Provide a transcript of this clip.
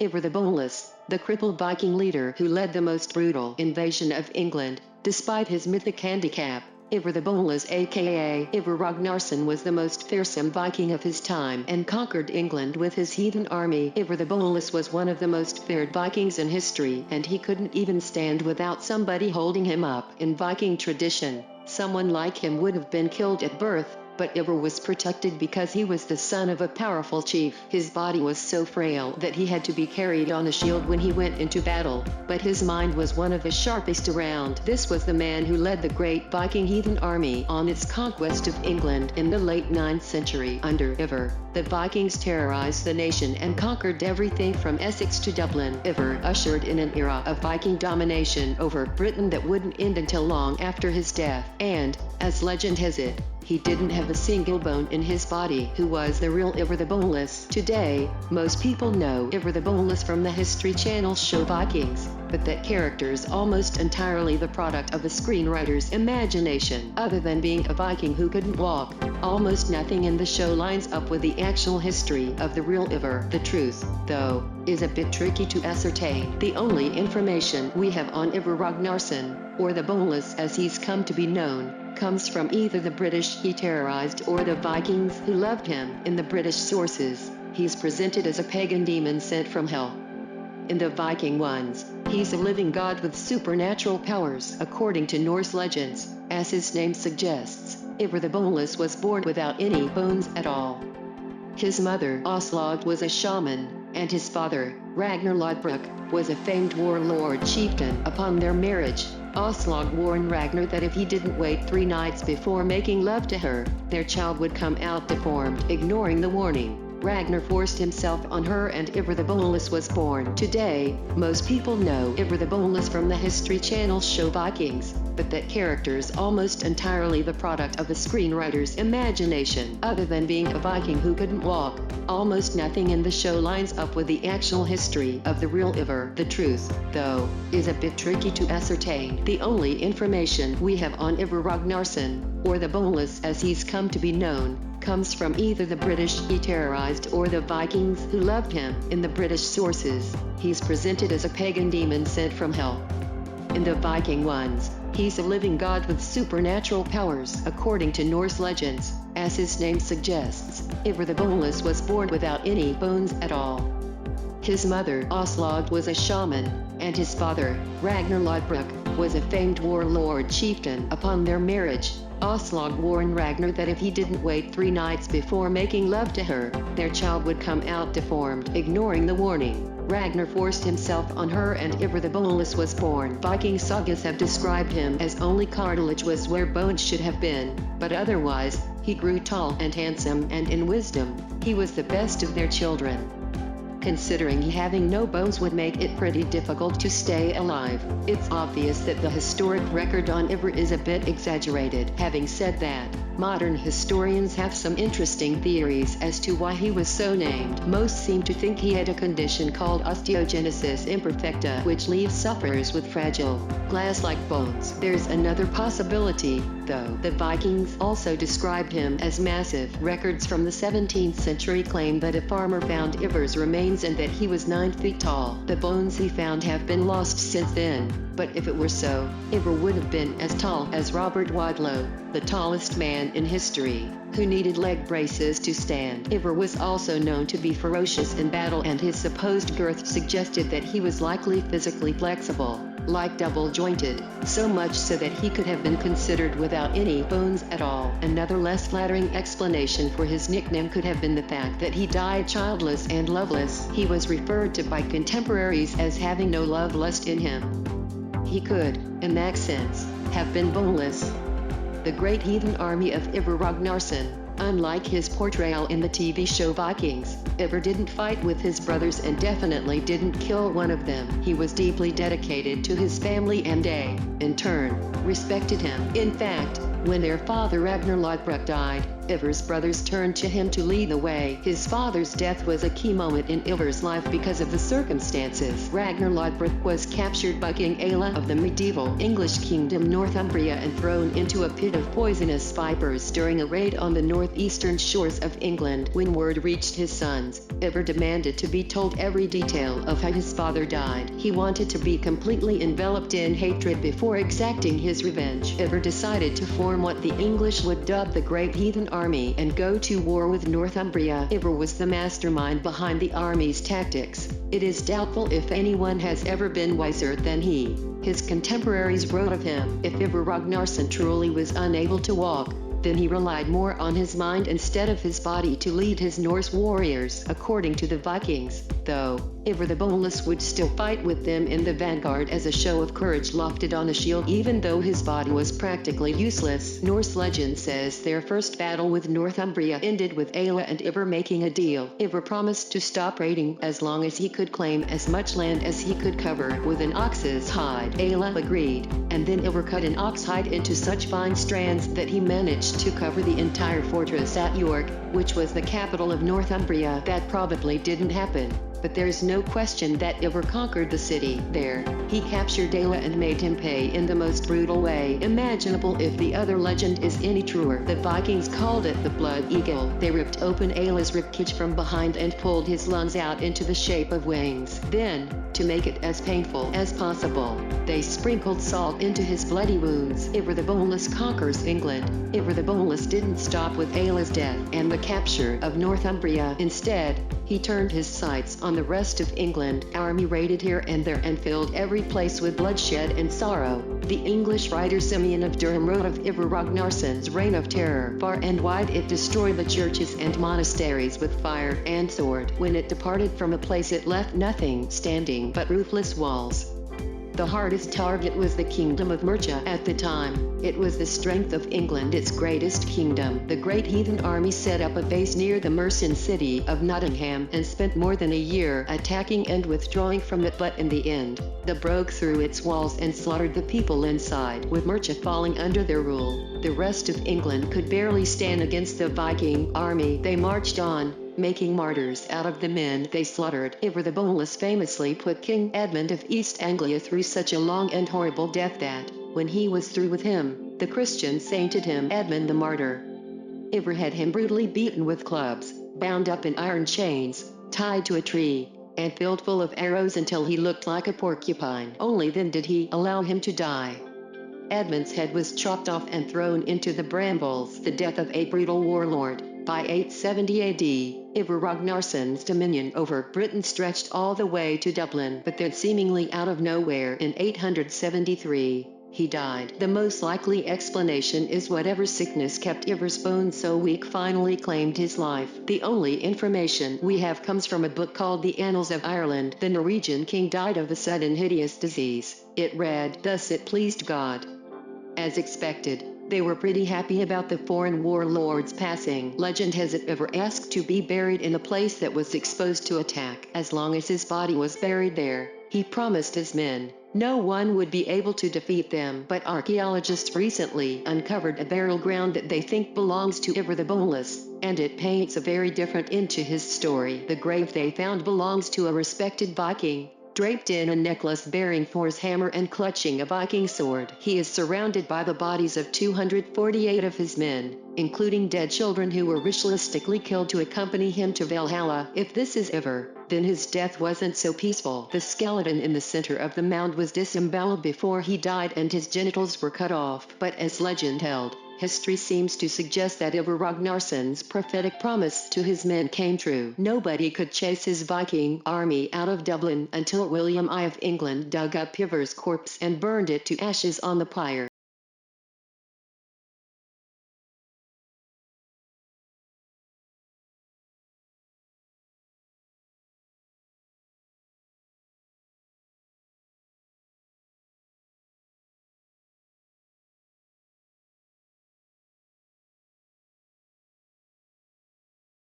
Ivar the Boneless, the crippled Viking leader who led the most brutal invasion of England, despite his mythic handicap. Ivar the Boneless, a.k.a. Ivar Ragnarsson, was the most fearsome Viking of his time and conquered England with his heathen army. Ivar the Boneless was one of the most feared Vikings in history, and he couldn't even stand without somebody holding him up. In Viking tradition, someone like him would have been killed at birth, but Ivar was protected because he was the son of a powerful chief. His body was so frail that he had to be carried on a shield when he went into battle, but his mind was one of the sharpest around. This was the man who led the great Viking heathen army on its conquest of England in the late 9th century. Under Ivar, the Vikings terrorized the nation and conquered everything from Essex to Dublin. Ivar ushered in an era of Viking domination over Britain that wouldn't end until long after his death. And, as legend has it, he didn't have a single bone in his body. Who was the real Ivar the Boneless? Today, most people know Ivar the Boneless from the History Channel show Vikings, but that character's almost entirely the product of a screenwriter's imagination. Other than being a Viking who couldn't walk, almost nothing in the show lines up with the actual history of the real Ivar. The truth, though, is a bit tricky to ascertain. The only information we have on Ivar Ragnarsson, or the Boneless as he's come to be known, comes from either the British he terrorized or the Vikings who loved him. In the British sources, he's presented as a pagan demon sent from hell. In the Viking ones, he's a living god with supernatural powers. According to Norse legends, as his name suggests, Ivar the Boneless was born without any bones at all. His mother, Aslog, was a shaman, and his father, Ragnar Lodbrok, was a famed warlord chieftain. Upon their marriage, Aslog warned Ragnar that if he didn't wait 3 nights before making love to her, their child would come out deformed. Ignoring the warning, Ragnar forced himself on her and Ivar the Boneless was born. Today, most people know Ivar the Boneless from the History Channel show Vikings, but that character's almost entirely the product of a screenwriter's imagination. Other than being a Viking who couldn't walk, almost nothing in the show lines up with the actual history of the real Ivar. The truth, though, is a bit tricky to ascertain. The only information we have on Ivar Ragnarsson, or the Boneless as he's come to be known, comes from either the British he terrorized or the Vikings who loved him. In the British sources, he's presented as a pagan demon sent from hell. In the Viking ones, he's a living god with supernatural powers. According to Norse legends, as his name suggests, Ivar the Boneless was born without any bones at all. His mother, Aslog, was a shaman, and his father, Ragnar Lodbrok, was a famed warlord chieftain. Upon their marriage, Aslog warned Ragnar that if he didn't wait 3 nights before making love to her, their child would come out deformed. Ignoring the warning, Ragnar forced himself on her and Ivar the Boneless was born. Viking sagas have described him as only cartilage was where bones should have been, but otherwise, he grew tall and handsome, and in wisdom, he was the best of their children. Considering having no bones would make it pretty difficult to stay alive, it's obvious that the historic record on Ivar is a bit exaggerated. Having said that, modern historians have some interesting theories as to why he was so named. Most seem to think he had a condition called osteogenesis imperfecta, which leaves sufferers with fragile, glass-like bones. There's another possibility, though. The Vikings also described him as massive. Records from the 17th century claim that a farmer found Ivar's remains and that he was 9 feet tall. The bones he found have been lost since then, but if it were so, Ivar would have been as tall as Robert Wadlow, the tallest man in history, who needed leg braces to stand. Ivar was also known to be ferocious in battle, and his supposed girth suggested that he was likely physically flexible, like double-jointed, so much so that he could have been considered without any bones at all. Another less flattering explanation for his nickname could have been the fact that he died childless and loveless. He was referred to by contemporaries as having no love lust in him. He could, in that sense, have been boneless. The great heathen army of Ivar Ragnarsson, unlike his portrayal in the TV show Vikings, Ivar didn't fight with his brothers and definitely didn't kill one of them. He was deeply dedicated to his family and in turn, respected him. In fact, when their father Ragnar Lodbrok died, Ivar's brothers turned to him to lead the way. His father's death was a key moment in Ivar's life because of the circumstances. Ragnarsson was captured by King Ayla of the medieval English kingdom Northumbria and thrown into a pit of poisonous vipers during a raid on the northeastern shores of England. When word reached his sons, Ivar demanded to be told every detail of how his father died. He wanted to be completely enveloped in hatred before exacting his revenge. Ivar decided to form what the English would dub the Great Heathen Army and go to war with Northumbria. Ivar was the mastermind behind the army's tactics. It is doubtful if anyone has ever been wiser than he. His contemporaries wrote of him, "If Ivar Ragnarsson truly was unable to walk, then he relied more on his mind instead of his body to lead his Norse warriors." According to the Vikings, though, Ivar the Boneless would still fight with them in the vanguard as a show of courage lofted on a shield even though his body was practically useless. Norse legend says their first battle with Northumbria ended with Ayla and Ivar making a deal. Ivar promised to stop raiding as long as he could claim as much land as he could cover with an ox's hide. Ayla agreed, and then Ivar cut an ox hide into such fine strands that he managed to cover the entire fortress at York, which was the capital of Northumbria. That probably didn't happen, but there's no question that Ivar conquered the city. There, he captured Ayla and made him pay in the most brutal way imaginable. If the other legend is any truer, the Vikings called it the Blood Eagle. They ripped open Ayla's ribcage from behind and pulled his lungs out into the shape of wings. Then, to make it as painful as possible, they sprinkled salt into his bloody wounds. Ivar the Boneless conquers England. Ivar the Boneless didn't stop with Ayla's death and the capture of Northumbria. Instead, he turned his sights on the rest of England. Army raided here and there and filled every place with bloodshed and sorrow. The English writer Simeon of Durham wrote of Ivar Ragnarsson's reign of terror. Far and wide it destroyed the churches and monasteries with fire and sword. When it departed from a place it left nothing standing but roofless walls. The hardest target was the kingdom of Mercia at the time. It was the strength of England, its greatest kingdom. The Great Heathen Army set up a base near the Mercian city of Nottingham and spent more than a year attacking and withdrawing from it, but in the end, they broke through its walls and slaughtered the people inside. With Mercia falling under their rule, the rest of England could barely stand against the Viking army. They marched on, making martyrs out of the men they slaughtered. Ivar the Boneless famously put King Edmund of East Anglia through such a long and horrible death that, when he was through with him, the Christians sainted him Edmund the Martyr. Ivar had him brutally beaten with clubs, bound up in iron chains, tied to a tree, and filled full of arrows until he looked like a porcupine. Only then did he allow him to die. Edmund's head was chopped off and thrown into the brambles. The death of a brutal warlord. By 870 AD, Ivar Ragnarsson's dominion over Britain stretched all the way to Dublin, but then seemingly out of nowhere in 873, he died. The most likely explanation is whatever sickness kept Ivar's bones so weak finally claimed his life. The only information we have comes from a book called The Annals of Ireland. The Norwegian king died of a sudden hideous disease. It read, "Thus it pleased God." As expected, they were pretty happy about the foreign warlord's passing. Legend has it Ivar asked to be buried in a place that was exposed to attack. As long as his body was buried there, he promised his men, no one would be able to defeat them. But archaeologists recently uncovered a burial ground that they think belongs to Ivar the Boneless, and it paints a very different end to his story. The grave they found belongs to a respected Viking, draped in a necklace bearing Thor's hammer and clutching a Viking sword. He is surrounded by the bodies of 248 of his men, including dead children who were ritualistically killed to accompany him to Valhalla. If this is Ivar, then his death wasn't so peaceful. The skeleton in the center of the mound was disemboweled before he died and his genitals were cut off. But as legend held, history seems to suggest that Ivar Ragnarsson's prophetic promise to his men came true. Nobody could chase his Viking army out of Dublin until William I of England dug up Ivar's corpse and burned it to ashes on the pyre.